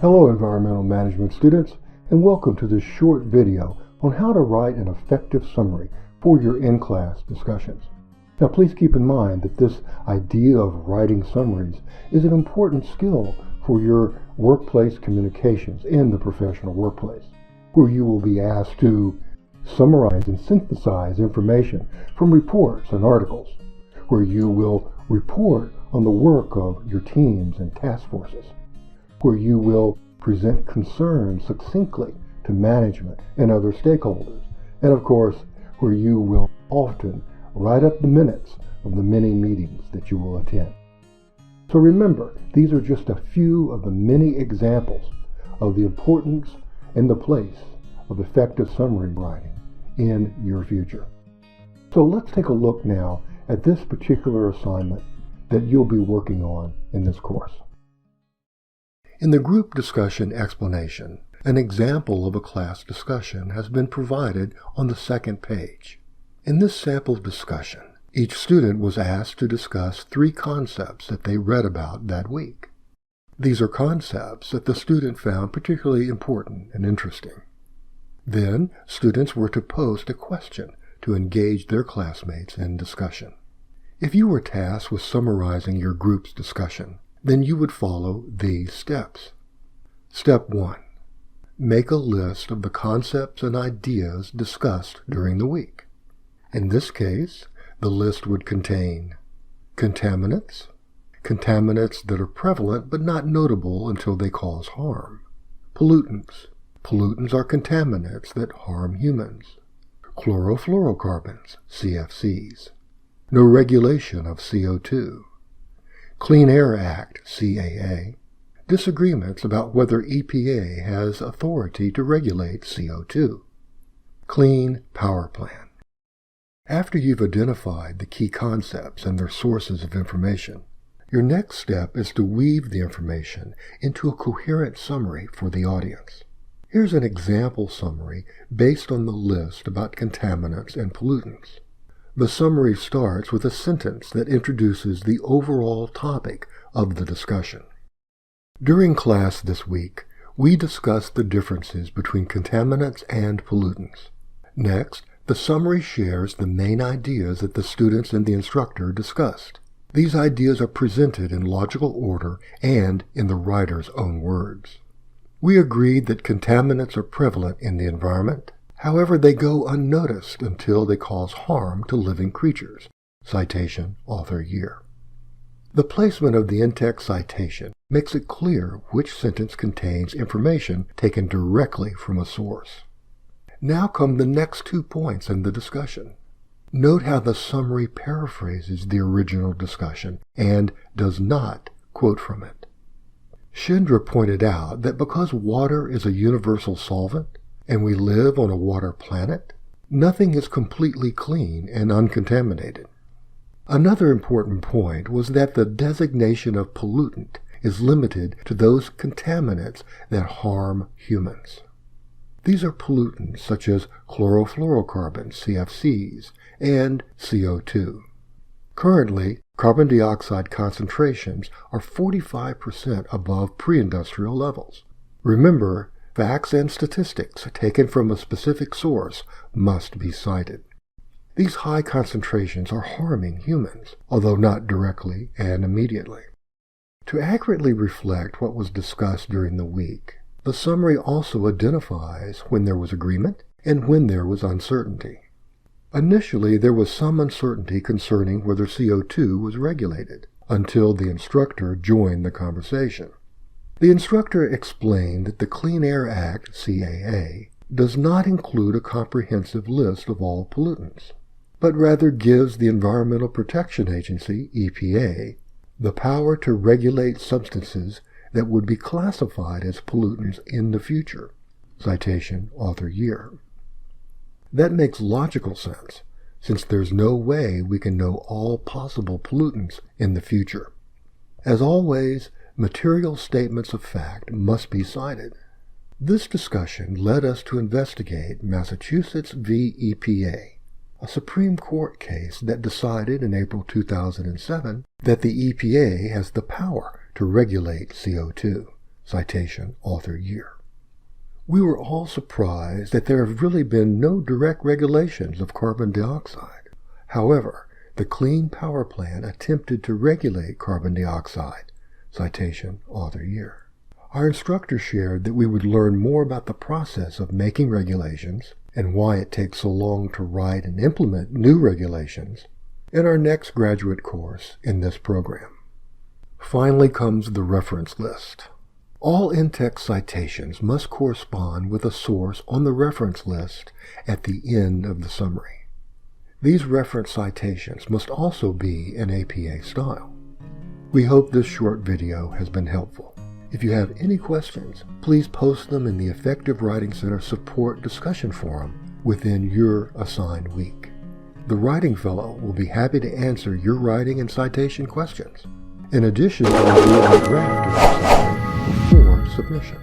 Hello environmental management students, and welcome to this short video on how to write an effective summary for your in-class discussions. Now please keep in mind that this idea of writing summaries is an important skill for your workplace communications in the professional workplace, where you will be asked to summarize and synthesize information from reports and articles, where you will report on the work of your teams and task forces, where you will present concerns succinctly to management and other stakeholders, and of course, where you will often write up the minutes of the many meetings that you will attend. So remember, these are just a few of the many examples of the importance and the place of effective summary writing in your future. So let's take a look now at this particular assignment that you'll be working on in this course. In the group discussion explanation, an example of a class discussion has been provided on the second page. In this sample discussion, each student was asked to discuss 3 concepts that they read about that week. These are concepts that the student found particularly important and interesting. Then, students were to post a question to engage their classmates in discussion. If you were tasked with summarizing your group's discussion, then you would follow these steps. Step 1. Make a list of the concepts and ideas discussed during the week. In this case, the list would contain contaminants, contaminants that are prevalent but not notable until they cause harm, pollutants, pollutants are contaminants that harm humans, chlorofluorocarbons, CFCs, no regulation of CO2, Clean Air Act, CAA, disagreements about whether EPA has authority to regulate CO2, Clean Power Plan. After you've identified the key concepts and their sources of information, your next step is to weave the information into a coherent summary for the audience. Here's an example summary based on the list about contaminants and pollutants. The summary starts with a sentence that introduces the overall topic of the discussion. During class this week, we discussed the differences between contaminants and pollutants. Next, the summary shares the main ideas that the students and the instructor discussed. These ideas are presented in logical order and in the writer's own words. We agreed that contaminants are prevalent in the environment. However, they go unnoticed until they cause harm to living creatures. Citation, author year. The placement of the in-text citation makes it clear which sentence contains information taken directly from a source. Now come the next 2 points in the discussion. Note how the summary paraphrases the original discussion and does not quote from it. Shindra pointed out that because water is a universal solvent and we live on a water planet, nothing is completely clean and uncontaminated. Another important point was that the designation of pollutant is limited to those contaminants that harm humans. These are pollutants such as chlorofluorocarbons, CFCs, and CO2. Currently, carbon dioxide concentrations are 45% above pre-industrial levels. Remember, facts and statistics taken from a specific source must be cited. These high concentrations are harming humans, although not directly and immediately. To accurately reflect what was discussed during the week, the summary also identifies when there was agreement and when there was uncertainty. Initially, there was some uncertainty concerning whether CO2 was regulated, until the instructor joined the conversation. The instructor explained that the Clean Air Act, CAA, does not include a comprehensive list of all pollutants, but rather gives the Environmental Protection Agency, EPA, the power to regulate substances that would be classified as pollutants in the future. Citation, author year. That makes logical sense, since there's no way we can know all possible pollutants in the future. As always, material statements of fact must be cited. This discussion led us to investigate Massachusetts v. EPA, a Supreme Court case that decided in April 2007 that the EPA has the power to regulate CO2. citation, author, year. We were all surprised that there have really been no direct regulations of carbon dioxide. However, the Clean Power Plan attempted to regulate carbon dioxide, citation, author, year. Our instructor shared that we would learn more about the process of making regulations and why it takes so long to write and implement new regulations in our next graduate course in this program. Finally comes the reference list. All in-text citations must correspond with a source on the reference list at the end of the summary. These reference citations must also be in APA style. We hope this short video has been helpful. If you have any questions, please post them in the Effective Writing Center Support Discussion Forum within your assigned week. The Writing Fellow will be happy to answer your writing and citation questions, in addition to reviewing a draft of your summary before submission.